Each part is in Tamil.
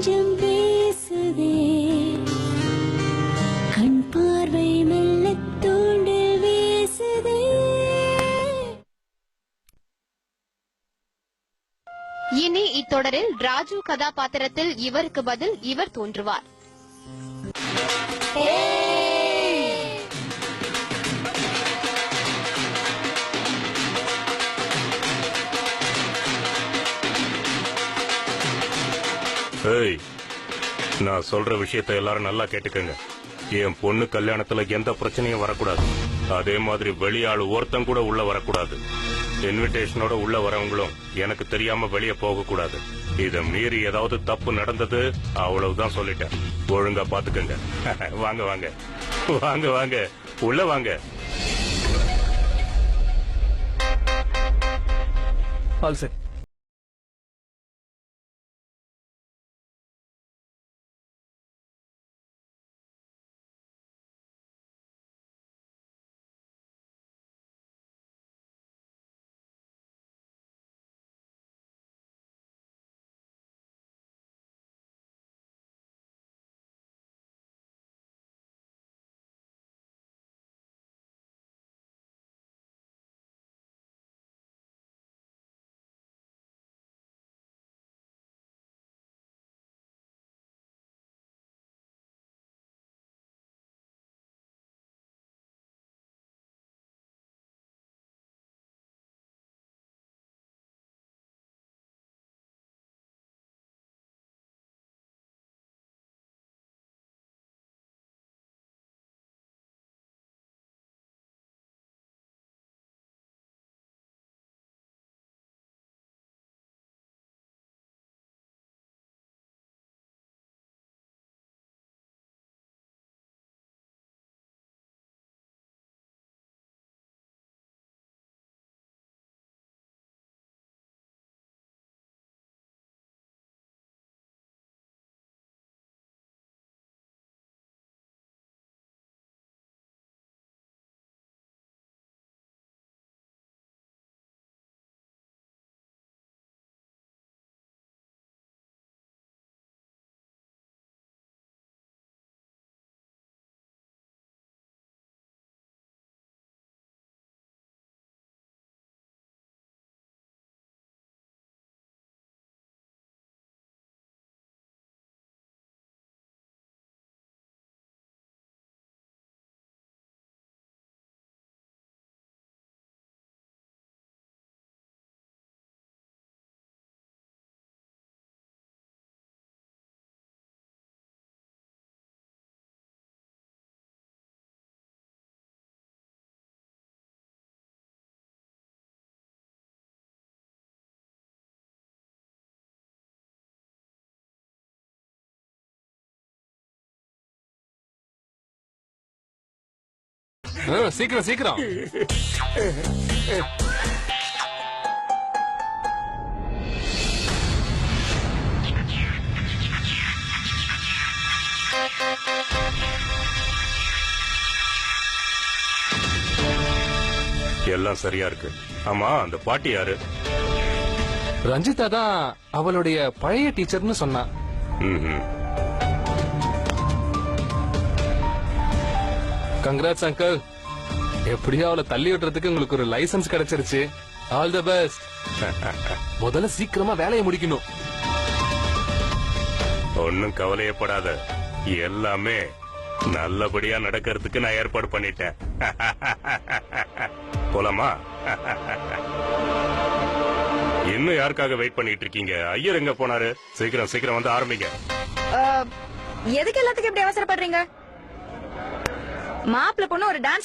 நெஞ்சம் பேசுதே கண் பார்வை மெல்லத் தூண்டில் வீசுதே. இனி இத்தொடரில் ராஜு கதாபாத்திரத்தில் இவருக்கு பதில் இவர் தோன்றுவார். ஏய், நான் சொல்ற விஷயத்தை எல்லாரும் நல்லா கேட்டுக்கங்க. என் பொண்ணு கல்யாணத்துல எந்த பிரச்சனையும் வரக்கூடாது. அதே மாதிரி வெளியாளு ஒருத்தன் கூட உள்ள வரக்கூடாது. இன்விடேஷனோட உள்ள வரவங்களும் எனக்கு தெரியாம வெளியே போக கூடாது. இத மீறி ஏதாவது தப்பு நடந்தது அவ்வளவுதான் சொல்லிட்டேன். ஒழுங்கா பாத்துக்கங்க. வாங்க வாங்க வாங்க வாங்க உள்ள வாங்க. All set. சீக்கிரம் சீக்கிரம். எல்லாம் சரியா இருக்கு. ஆமா, அந்த பாட்டி யாரு? ரஞ்சிதா தான் அவளுடைய பழைய டீச்சர்னு சொன்னா. Congrats uncle. எப்படியோ அவளை தள்ளி விட்டுறதுக்கு உங்களுக்கு ஒரு லைசன்ஸ் கிடைச்சிருச்சு. All the best. முதல்ல சீக்கிரமா வேலையை முடிக்கணும். ஒன்னும் கவலையப்படாத, எல்லாமே நல்லபடியா நடக்கிறதுக்கு நான் ஏற்பாடு பண்ணிட்டேன். போலாமா? இன்னும் யாருக்காக வெயிட் பண்ணிட்டு இருக்கீங்க? ஐயர் எங்க போனாரு? சீக்கிரம் சீக்கிரம் வந்து ஆரம்பிங்க. எதுக்கு எல்லாத்துக்கும் இப்படி அவசரப்படுறீங்க? மாப்பிள்ள பொண்ணு ஒரு டான்ஸ்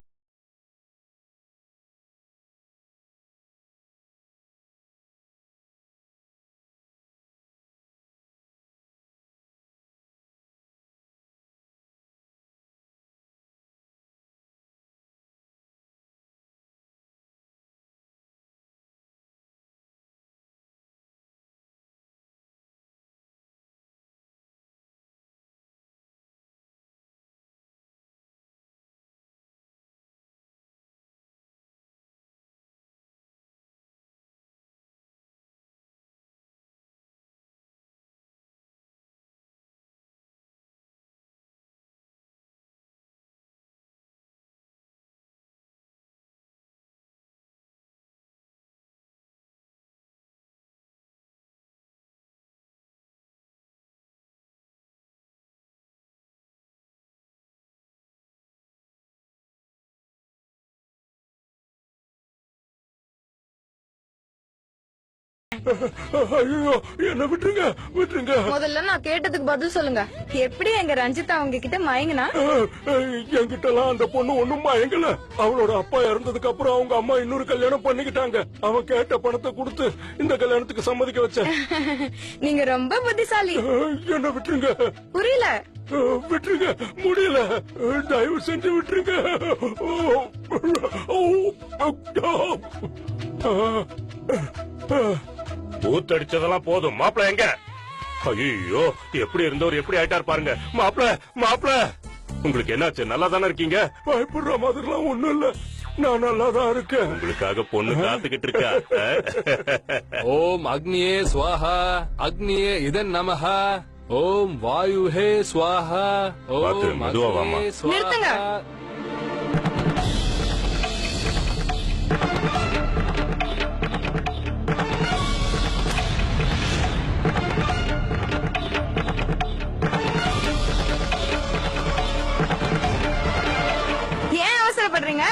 ஐயோ என்ன விட்டுருங்க விட்டுருங்க. முதல்ல நான் கேட்டதுக்கு பதில் சொல்லுங்க. எப்படி எங்க ரஞ்சிதா அவங்க கிட்ட மயங்கினா? என்கிட்ட எல்லாம் அந்த பொண்ணு ஒண்ணும் மயங்கல. அவளோட அப்பா இறந்ததுக்கு அப்புறம் அவங்க அம்மா இன்னொரு கல்யாணம் பண்ணிக்கிட்டாங்க. அவன் கேட்ட பணத்தை கொடுத்து இந்த கல்யாணத்துக்கு சம்மதிக்க வச்சேன். நீங்க ரொம்ப புத்திசாலி. என்ன விட்டுருங்க. புரியல. விட்டுருங்க முடியல. தயவு செஞ்சு விட்டுருங்க. ஊத்தடிச்சதெல்லாம் போதும். மாப்பிள எங்க? ஐயோ எப்படி இருந்தவர் எப்படி ஆயிட்டார் பாருங்க. மாப்பிள மாப்பிள உங்களுக்கு என்னாச்சு? நல்லா தானே இருக்கீங்க? பயப்படுற மாதிரிலாம் ஒண்ணும் இல்ல. நான் நல்லாதான் இருக்கேன். உங்களுக்காக பொண்ணு காத்துக்கிட்டு இருக்கா. ஓம் அக்னியே ஸ்வாஹா அக்னியே இதன் நமஹா ஓம் வாயுஹே ஸ்வாஹா பாத்து, ஓம் மெதுவா வாம்மா. அக்னியே ஸ்வாஹா. நிறுத்துங்க. ஏன் அவசரப்படுறீங்க?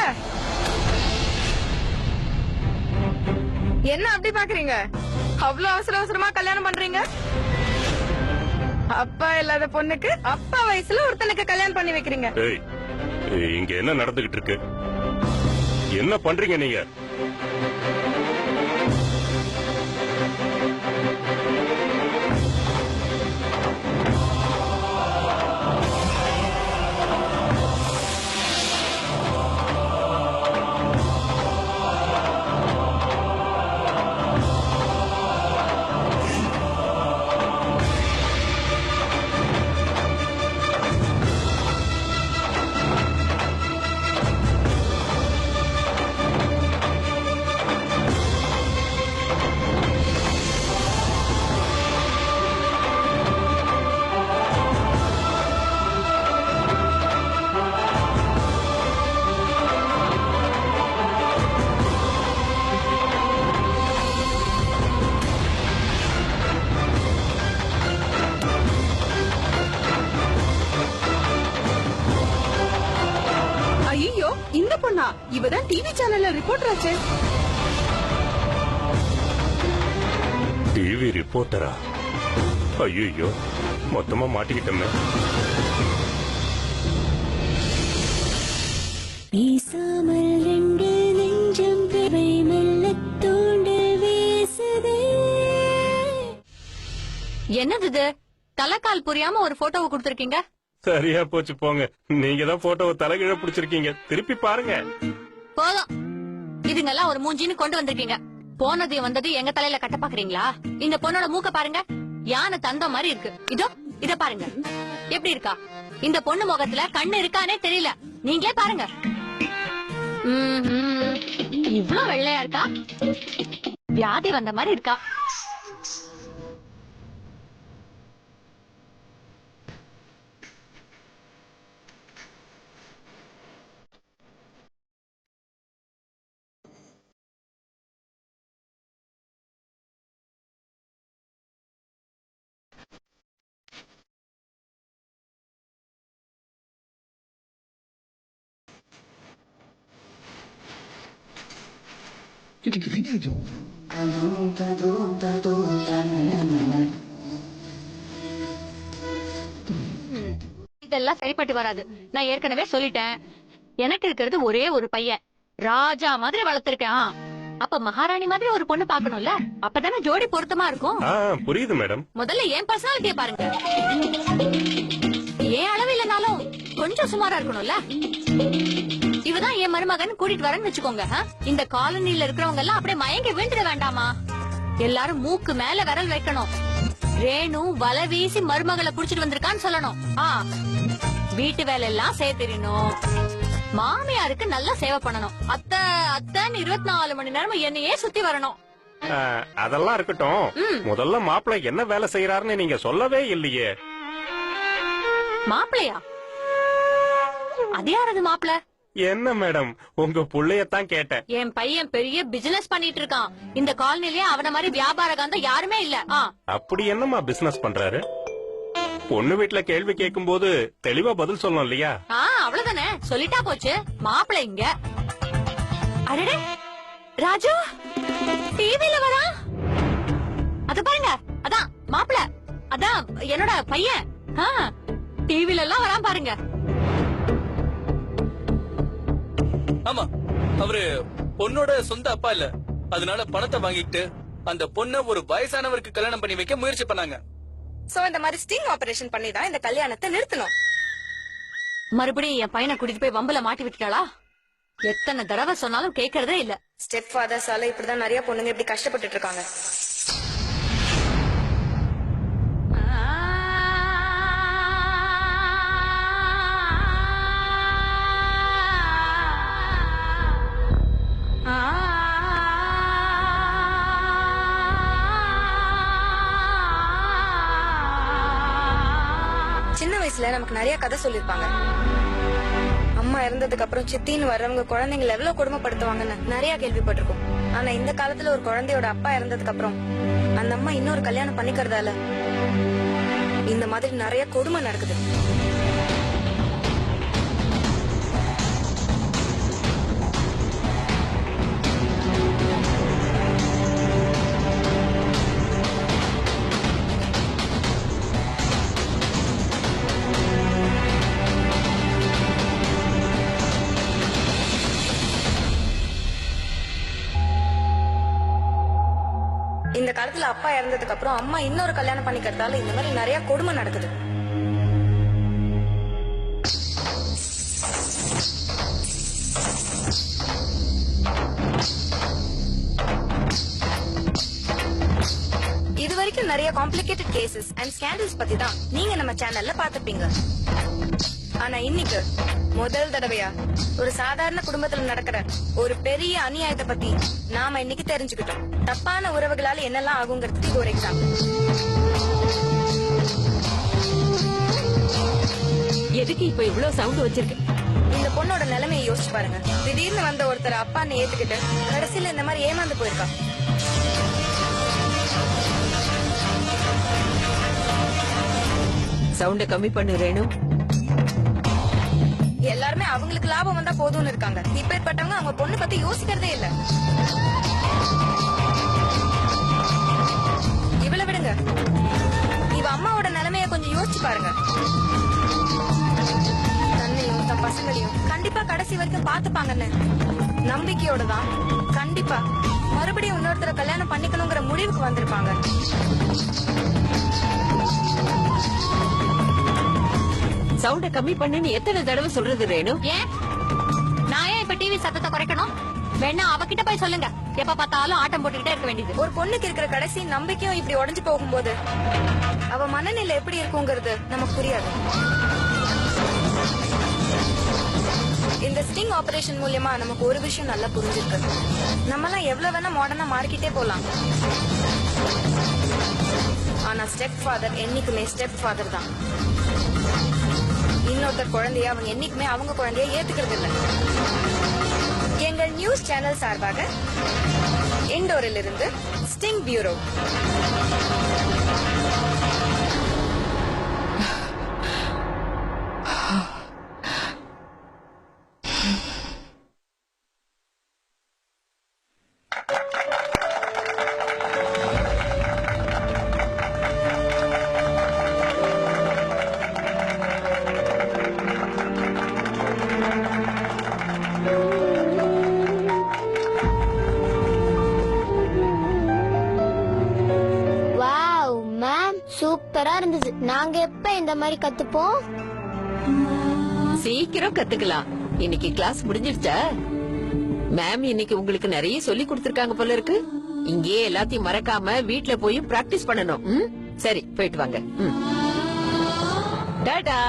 என்ன அப்படி பாக்குறீங்க? அவ்வளவு அவசர அவசரமா கல்யாணம் பண்றீங்க? அப்பா இல்லாத பொண்ணுக்கு அப்பா வயசுல ஒருத்தனுக்கு கல்யாணம் பண்ணி வைக்கிறீங்க. ஏய், இங்க என்ன நடந்துகிட்டு இருக்கு? என்ன பண்றீங்க நீங்க? ஐயோ இந்த பொண்ணா? இவதான் டிவி சேனல்ல ரிப்போர்ட்டர் ஆச்சே. டிவி ரிப்போர்ட்டரா? ஐயோ மொத்தமா மாட்டிக்கிட்டோமே. பேசாமல் ரெண்டு நெஞ்சம் பிறை மெல்லத் தூண்டில் வீசுதே. என்னது இது? தலைக்கால் புரியாம ஒரு போட்டோவை கொடுத்திருக்கீங்க. சரியா போச்சு போங்க. நீங்க தான் போட்டோவை தலைகீழ பிடிச்சிருக்கீங்க. திருப்பி பாருங்க. போதும். இதுங்கெல்லாம் ஒரு மூஞ்சின்னு கொண்டு வந்திருக்கீங்க. போனது வந்தது எங்க தலையில கட்ட பாக்குறீங்களா? இந்த பொண்ணோட மூக்க பாருங்க. யானை தந்த மாதிரி இருக்கு. இதோ இத பாருங்க. எப்படி இருக்கா? இந்த பொண்ணு முகத்துல கண்ணு இருக்கானே தெரியல. நீங்களே பாருங்க. இவ்ளோ வெள்ளையா இருக்கா? வியாதி வந்த மாதிரி இருக்கா? இதெல்லாம் சரிப்பட்டு வராது. நான் ஏற்கனவே சொல்லிட்டேன். எனக்கு இருக்கிறது ஒரே ஒரு பையன். ராஜா மாதிரி வளர்த்திருக்கேன். அப்ப மகாராணி மாதிரி ஒரு பொண்ணு பாக்கணும்ல. அப்பதானே ஜோடி பொருத்தமா இருக்கும். புரியுது மேடம். முதல்ல என் பர்சனாலிட்டியை பாருங்க. ஏன் அளவு இல்லனாலும் கொஞ்சம் சுமாரா இருக்கணும்ல. இவதான் என் மருமகன் கூட்டிட்டு வரேன்னு வச்சுக்கோங்க. இந்த காலனில இருக்கிறவங்க எல்லாம் அப்படியே மயங்கி விழுந்துட வேண்டாமா? எல்லாரும் மூக்கு மேல விரல் வைக்கணும். ரேணு வலை வீசி மருமகளை புடிச்சிட்டு வந்திருக்கான்னு சொல்லணும். வீட்டு வேலை எல்லாம் சேர்த்திடணும். மாமியாருக்கு நல்லா சேவை பண்ணணும். அத்தை அத்தைன்னு 24 மணி நேரம் என்னையே சுத்தி வரணும். அதெல்லாம் இருக்கட்டும். முதல்ல மாப்பிள்ளை என்ன வேலை செய்யறாருன்னு நீங்க சொல்லவே இல்லையே. மாப்பிள்ளையா? அது யாரது மாப்பிள்ள? என்ன மேடம், உங்க புள்ளையத்தான் கேட்டேன். என் பையன் பெரிய பிசினஸ் பண்ணிட்டு இருக்கான். இந்த காலனிலேயே அவன மாதிரி வியாபார காந்தம் யாருமே இல்ல. அப்படி என்னமா பிசினஸ் பண்றாரு? பொண்ணு வீட்டுல கேள்வி கேட்கும் போது தெளிவா பதில் சொல்லணும் இல்லையா? அவ்வளவுதானே, சொல்லிட்டா போச்சு. மாப்பிள்ளை இங்க. அடடே ராஜு டிவில வரா. அது பாருங்க, அதான் மாப்பிள, அதான் என்னோட பையன். டிவில எல்லாம் வரான் பாருங்க. ஆமா, அவரு பொண்ணோட சொந்த அப்பா இல்ல, அதனால பணத்தை வாங்கிட்டு அந்த பொண்ண ஒரு வயசானவருக்கு கல்யாணம் பண்ணி வைக்க முயற்சி பண்ணாங்க. சோ இந்த மாதிரி ஸ்டிங் ஆபரேஷன் பண்ணி தான் இந்த கல்யாணத்தை நிறுத்தணும். மறுபடியும் என் பையனை கூட்டிட்டு போய் வம்பல மாட்டி விட்டுட்டாளா? எத்தனை தடவை சொன்னாலும் கேக்குறதே இல்ல. ஸ்டெப் ஃபாதர்ஸால இப்படிதான் நிறைய பொண்ணுங்க இப்படி கஷ்டப்பட்டுட்டு இருக்காங்க. சின்ன வயசுல நமக்கு நிறைய கதை சொல்லிருப்பாங்க. அம்மா இறந்ததுக்கு அப்புறம் சித்தின்னு வர்றவங்க குழந்தைங்களை எவ்வளவு கொடுமைப்படுத்துவாங்கன்னு நிறைய கேள்விப்பட்டிருக்கோம். ஆனா இந்த காலத்துல ஒரு குழந்தையோட அப்பா இறந்ததுக்கு அப்புறம் அந்த அம்மா இன்னொரு கல்யாணம் பண்ணிக்கிறதால இந்த மாதிரி நிறைய கொடுமை நடக்குது. இந்த காலத்துல அப்பா இறந்ததுக்கு அப்புறம் அம்மா இன்னொரு கல்யாணம் பண்ணிக்கிறதால இந்த மாதிரி நிறைய கொடுமை நடக்குது. இது வரைக்கும் நிறைய காம்ப்ளிகேட்டட் கேசஸ் அண்ட் ஸ்கேண்டல்ஸ் பத்தி தான் நீங்க நம்ம சேனல்ல பாத்துப்பீங்க. ஆனா இன்னைக்கு முதல் தடவையா ஒரு சாதாரண குடும்பத்துல நடக்கிற ஒரு பெரிய அநியாயத்தை பத்தி நாம இன்னைக்கு தெரிஞ்சுக்கிட்டோம். தப்பான உறவுகளால என்னெல்லாம் ஆகுங்கிறதுக்கு இது ஒரு எக்ஸாம்பிள். எதுக்கு இப்ப இவ்வளவு சவுண்ட் வச்சிருக்கு? இந்த பொண்ணோட நிலைமையை யோசிச்சு பாருங்க. திடீர்னு வந்த ஒருத்தர் அப்பான்னு ஏத்துக்கிட்டு கடைசியில இந்த மாதிரி ஏமாந்து போயிருக்கா. சவுண்ட கம்மி பண்ணு ரேணு. எல்லாருமே அவங்களுக்கு லாபம் வந்தா போதும்னு இருக்காங்க. இப்பேற்பட்டவங்க அவங்க பொண்ணு பத்தி யோசிக்கிறதே இல்ல. இவள விடுங்க, இவ அம்மாவோட நிலைமைய கொஞ்சம் யோசிச்சு பாருங்க. தன்னையும் தன் பசங்களையும் கண்டிப்பா கடைசி வரைக்கும் பாத்துப்பாங்கன்னு நம்பிக்கையோட தான் கண்டிப்பா மறுபடியும் இன்னொருத்தர கல்யாணம் பண்ணிக்கணுங்கிற முடிவுக்கு வந்திருப்பாங்க. சவுண்ட கம்மி பண்ணுன்னு எத்தனை தடவை சொல்றது ரேணு? ஏன் நான் ஏன் இப்ப டிவி சத்தத்தை குறைக்கணும்? வேணா அவகிட்ட போய் சொல்லுங்க. எப்ப பார்த்தாலும் ஆட்டம் போட்டுக்கிட்டே இருக்க வேண்டியது. ஒரு பொண்ணுக்கு இருக்கிற கடைசி நம்பிக்கையும் இப்படி உடைஞ்சு போகும்போது அவ மனநிலை எப்படி இருக்குங்கிறது நமக்கு புரியாது. இந்த ஸ்டிங் ஆபரேஷன் மூலமா நமக்கு ஒரு விஷயம் நல்லா புரிஞ்சிருக்கு. நம்ம எல்லாம் எவ்வளவு வேணா மாடர்னா மாறிக்கிட்டே போலாம். ஆனா ஸ்டெப் ஃபாதர் என்னைக்குமே ஸ்டெப் ஃபாதர் தான். இன்னொருத்தர் குழந்தைய அவங்க என்னைக்குமே அவங்க குழந்தைய ஏத்துக்கிறது இல்ல. எங்கள் நியூஸ் சேனல் சார்பாக இண்டோரில் இருந்து ஸ்டிங் பியூரோ. சூப்பரா இருந்தது. நாங்க எப்ப இந்த மாதிரி கத்துப்போம்? சீக்கிரம் கத்துக்கலாம். இன்னைக்கு கிளாஸ் முடிஞ்சிருச்சா? மேம் இன்னைக்கு உங்களுக்கு நிறைய சொல்லி கொடுத்திருக்காங்க போல இருக்கு. இங்கேயே எல்லாத்தையும் மறக்காம வீட்ல போய் பிராக்டிஸ் பண்ணணும். சரி, போயிட்டு வாங்க. டாடா.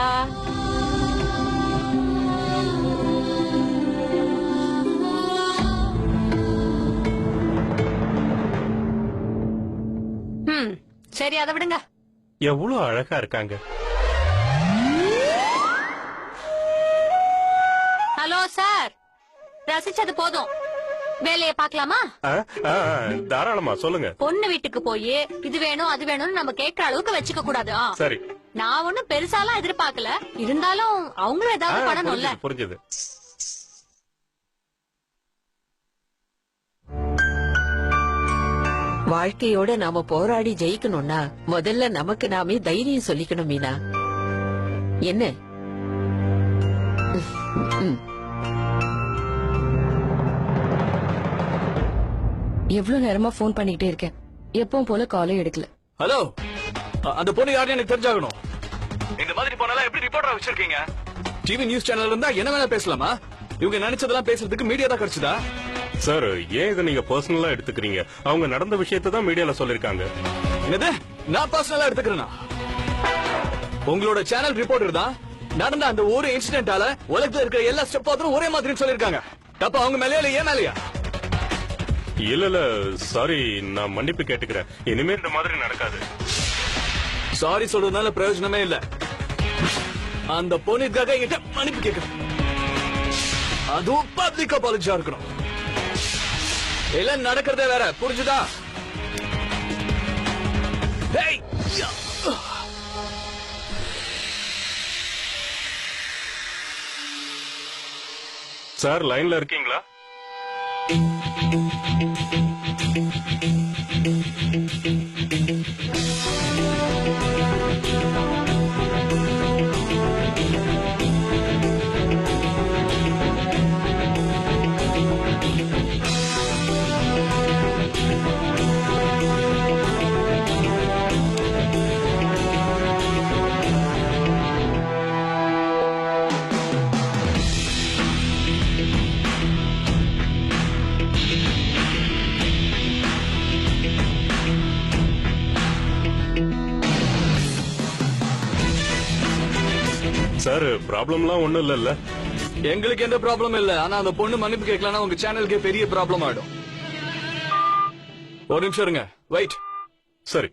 சரி, அதை விடுங்க. எவ்வளவு அழகா இருக்காங்க. ஹலோ சார், ரசிச்சது போதும். வேலையை பாக்கலாமா? தாராளமா சொல்லுங்க. பொண்ணு வீட்டுக்கு போய் இது வேணும் அது வேணும்னு நம்ம கேக்குற அளவுக்கு வச்சுக்க கூடாது. சரி, நான் ஒண்ணும் பெருசாலாம் எதிர்பார்க்கல. இருந்தாலும் அவங்களும் ஏதாவது பண்ணணும்ல. புரிஞ்சது. வாழ்க்கையோட நாம போராடி ஜெயிக்கணும்னா முதல்ல நமக்கு நாமே தைரியம் சொல்லிக்கணும் மீனா. என்ன? எவ்வளவு நேரமா போன் பண்ணிக்கிட்டே இருக்கேன், எப்பவும் போல காலே எடுக்கல. ஹலோ, அந்த பொண்ணு யாருன்னு எனக்கு தெரிஞ்சாகணும். இந்த மாதிரி போனாலும் எப்படி ரிப்போர்ட்டரா வச்சிருக்கீங்க? டிவி நியூஸ் சேனல்ல இருந்தா என்ன வேணா பேசலாமா? இவங்க நினைச்சதெல்லாம் பேசுறதுக்கு மீடியா தான் கிடைச்சதா? சார், ஏன் இதை நீங்க பர்சனலா எடுத்துக்கிறீங்க? அவங்க நடந்த விஷயத்தை தான் மீடியால சொல்லிருக்காங்க. என்னது? நான் பர்சனலா எடுத்துக்கிறேனா? உங்களோட சேனல் ரிப்போர்ட்டர் தான் நடந்த அந்த ஒரு இன்சிடென்ட்டால உலகத்துல இருக்கிற எல்லா ஸ்டெப் பாத்தும் ஒரே மாதிரி சொல்லிருக்காங்க. தப்ப அவங்க மேலயா இல்ல ஏன் மேலயா? இல்ல சாரி, நான் மன்னிப்பு கேட்டுக்கிறேன். இனிமே இந்த மாதிரி நடக்காது. சாரி சொல்றதுனால பிரயோஜனமே இல்ல. அந்த பொண்ணுக்காக என்கிட்ட மன்னிப்பு கேட்கிறேன். அதுவும் பப்ளிக் அப்பாலஜியா இருக்கணும். எல்லாம் நடக்கிறதே வேற, புரிஞ்சுதா? சார், லைன்ல இருக்கீங்களா? சார், ப்ராப்ளம்லாம் ஒண்ணும் இல்லல்ல? எங்களுக்கு எந்த ப்ராப்ளம் இல்ல. ஆனா அந்த பொண்ணு மன்னிப்பு கேட்கலன்னா உங்க சேனலுக்கே பெரிய ப்ராப்ளம் ஆயிடும். ஒரு நிமிஷம் இருங்க, வெயிட். சரி.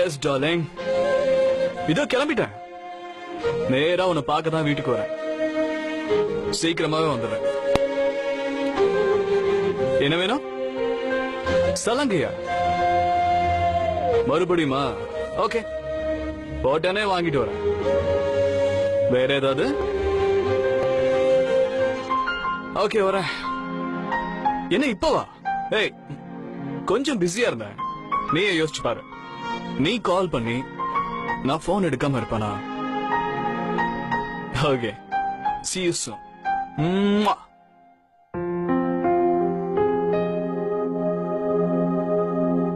எஸ் டார்லிங், இதோ கிளம்பிட்டேன். நேரா உன்னை பார்க்க தான் வீட்டுக்கு வரேன். சீக்கிரமாவே வந்துடுறேன். என்ன வேணும்? சலங்கையா? மறுபடியுமா? ஓகே, போட்டனே வாங்கிட்டு வரேன். வேற ஏதாவது? ஓகே, வரேன். என்ன இப்பவா? ஏய், கொஞ்சம் பிஸியா இருந்தேன். நீயே யோசிச்சு பாரு. நீ கால் பண்ணி நான் போன் எடுக்காம இருப்பானா? Okay, see you soon.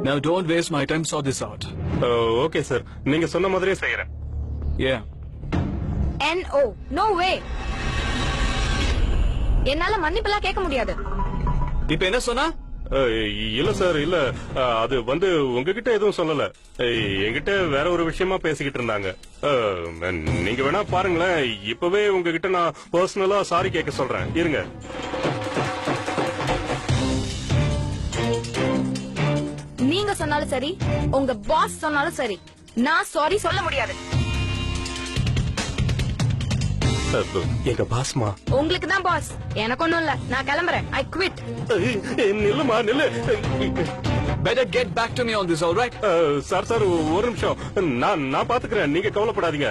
Now don't waste my time, sort this out. Okay sir, நீங்க சொன்ன மாதிரியே செய்யறேன். Yeah. NO, no way. என்னால மன்னிப்பெல்லாம் கேட்க முடியாது. இப்ப என்ன சொன்னா? இல்ல சார், இல்ல. அது வந்து உங்ககிட்ட எதுவும் சொல்லல. என்கிட்ட வேற ஒரு விஷயமா பேசிக்கிட்டு இருந்தாங்க. நீங்க வேணா பாருங்களேன். இப்பவே உங்ககிட்ட நான் பர்சனலா சாரி கேட்க சொல்றேன். இருங்க. நீங்க சொன்னாலும் சரி, உங்க பாஸ் சொன்னாலும் சரி, நான் சாரி சொல்ல முடியாது. எங்க பாஸ்மா? உங்களுக்கு தான் பாஸ், எனக்கு ஒண்ணும் இல்ல. நான் கிளம்புறேன். I quit. நில்லுமா, நில்லு. Better get back to me on this, all right? Sir, ஒரு நிமிஷம். நான் பாத்துக்கிறேன், நீங்க கவலைப்படாதீங்க.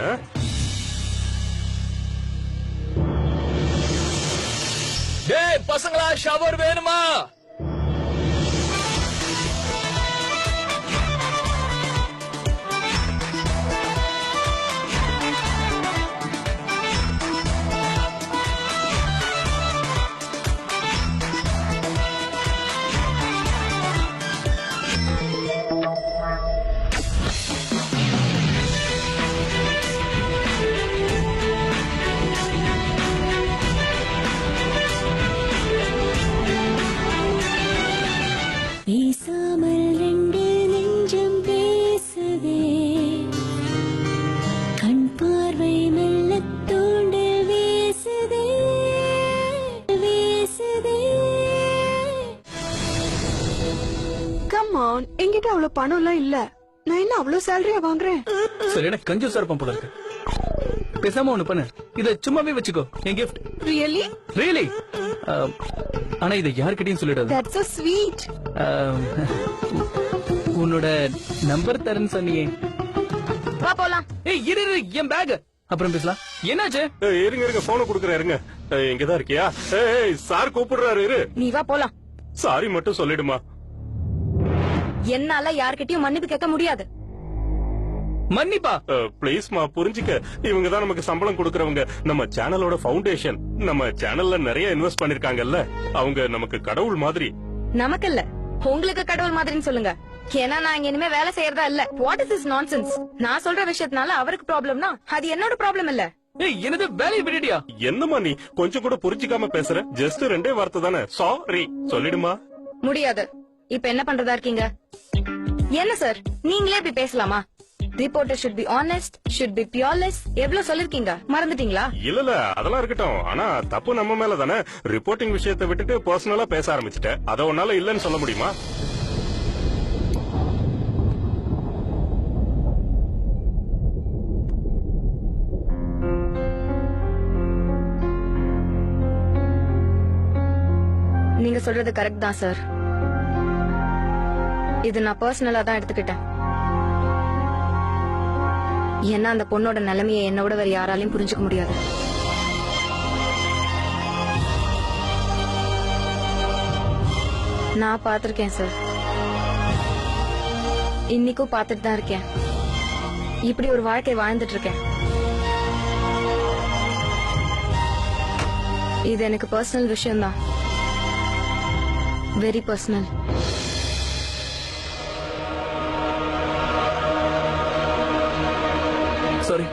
டேய் பசங்களா, ஷவர் வேணுமா? என்கிட்ட அவ்வளவு பணம் எல்லாம் இல்ல. நான் என்ன அவ்வளவு சேலரியா வாங்குறேன்? சரி, எனக்கு கொஞ்சம் சரப்பம் போல இருக்கு. பேசாம ஒண்ணு பண்ணு, இத சும்மாவே வச்சுக்கோ. என் கிஃப்ட். ரியலி? ரியலி? ஆனா இத யார்கிட்டயும் சொல்லிடாத. That's so sweet. உன்னோட நம்பர் தரேன்னு சொன்னியே. வா போலாம். ஏய், இரு, என் பேக். அப்புறம் பேசலாம். என்னாச்சு? இருங்க, போனை கொடுக்குறேன். இருங்க. இங்கதான் இருக்கியா? ஏய் சார் கூப்பிடுறாரு, இரு. நீ வா போலாம். சாரி மட்டும் சொல்லிடுமா. என்னால யார்கிட்டயும் மன்னிப்பு கேட்க முடியாது. மன்னிப்பா? ப்ளீஸ்மா புரிஞ்சுக்க. இவங்க தான் நமக்கு சம்பளம் கொடுக்கறவங்க. நம்ம சேனலோட ஃபவுண்டேஷன். நம்ம சேனல்ல நிறைய இன்வெஸ்ட் பண்ணிருக்காங்கல்ல, அவங்க நமக்கு கடவுள் மாதிரி. நமக்கு இல்ல, உங்களுக்கு கடவுள் மாதிரின்னு சொல்லுங்க. ஏன்னா நான் இங்க இனிமே வேலை செய்யறதா இல்ல. What is this nonsense? நான் சொல்ற விஷயத்தினால அவருக்கு ப்ராப்ளம்னா அது என்னோட ப்ராப்ளம் இல்ல. ஏய், என்னது வேலையை விட்டுட்டியா? என்னம்மா நீ கொஞ்சம் கூட புரிஞ்சுக்காம பேசுற? ஜஸ்ட் 2 வார்த்தை தானே, சாரி சொல்லிடுமா. முடியாது. இப்ப என்ன பண்றதா இருக்கீங்க? என்ன சார், நீங்களே இப்படி பேசலாமா? Reporter should be honest, should be fearless. எவ்வளவு சொல்லிருக்கீங்க, மறந்துட்டீங்களா? இல்ல அதெல்லாம் இருக்கட்டும். ஆனா தப்பு நம்ம மேல தானே. ரிப்போர்ட்டிங் விஷயத்தை விட்டுட்டு பர்சனலா பேச ஆரம்பிச்சுட்ட. அத உன்னால இல்லன்னு சொல்ல முடியுமா? நீங்க சொல்றது கரெக்ட் தான் சார். இது நான் பர்சனலா தான் எடுத்துக்கிட்டேன். ஏன்னா அந்த பொண்ணோட நிலைமையை என்னோட வேற யாராலையும் புரிஞ்சுக்க முடியாது. நான் பாத்திருக்கேன் சார், இன்னைக்கும் பாத்துட்டு தான் இருக்கேன். இப்படி ஒரு வாழ்க்கை வாழ்ந்துட்டு இருக்கேன். இது எனக்கு பர்சனல் விஷயம்தான், வெரி பர்சனல். சாரி.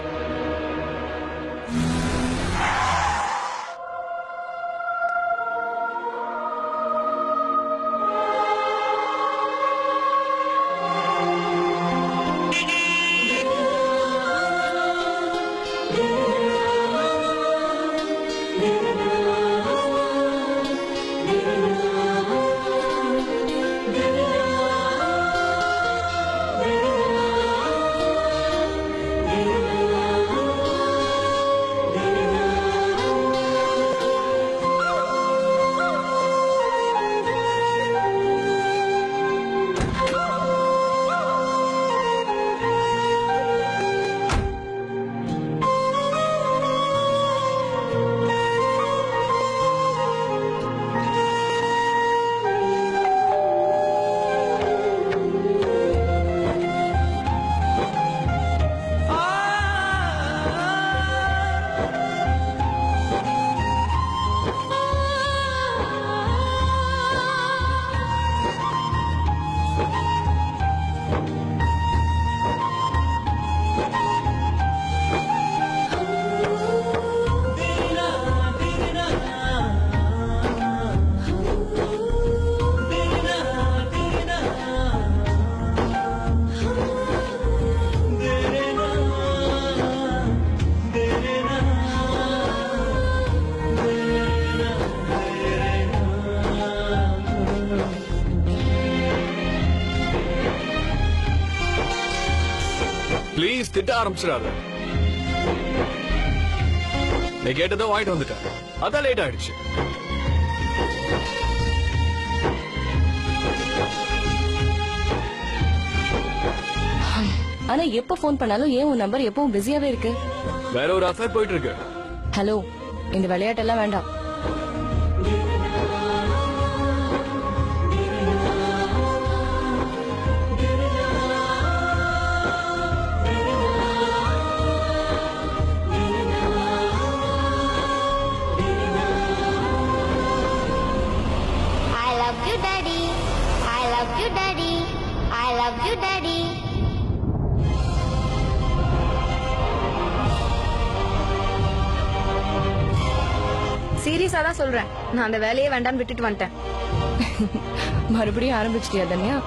ப்ளீஸ் திட்ட ஆரம்பிச்சிடாத. நீ கேட்டதை வாங்கிட்டு வந்துட்டேன், அதான் லேட் ஆயிடுச்சு. ஆனா எப்ப போன் பண்ணாலும் ஏன் உன் நம்பர் எப்பவும் பிஸியாவே இருக்கு? வேற ஒரு அஃபேர் போயிட்டு இருக்கு. ஹலோ, இந்த விளையாட்டெல்லாம் வேண்டாம். I love you, Daddy. I love you, Daddy. I love you, Daddy. சீரியஸா தான் சொல்றேன், நான் அந்த வேலையை வேண்டான்னு விட்டுட்டு வந்துட்டேன். மறுபடியும் ஆரம்பிச்சிட்டியா தன்யா?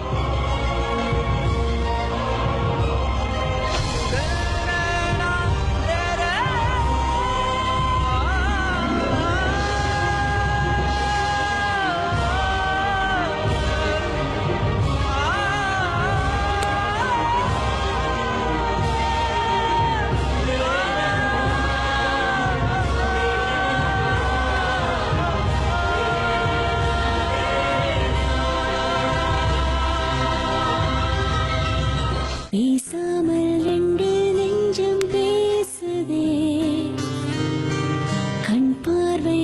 பேசாமல் ரெண்டு நெஞ்சம் பேசுதே, கண் பார்வை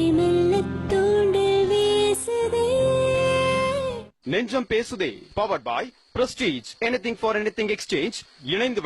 நெஞ்சம் பேசுதே powered bye prestige anything for anything exchange இணைந்து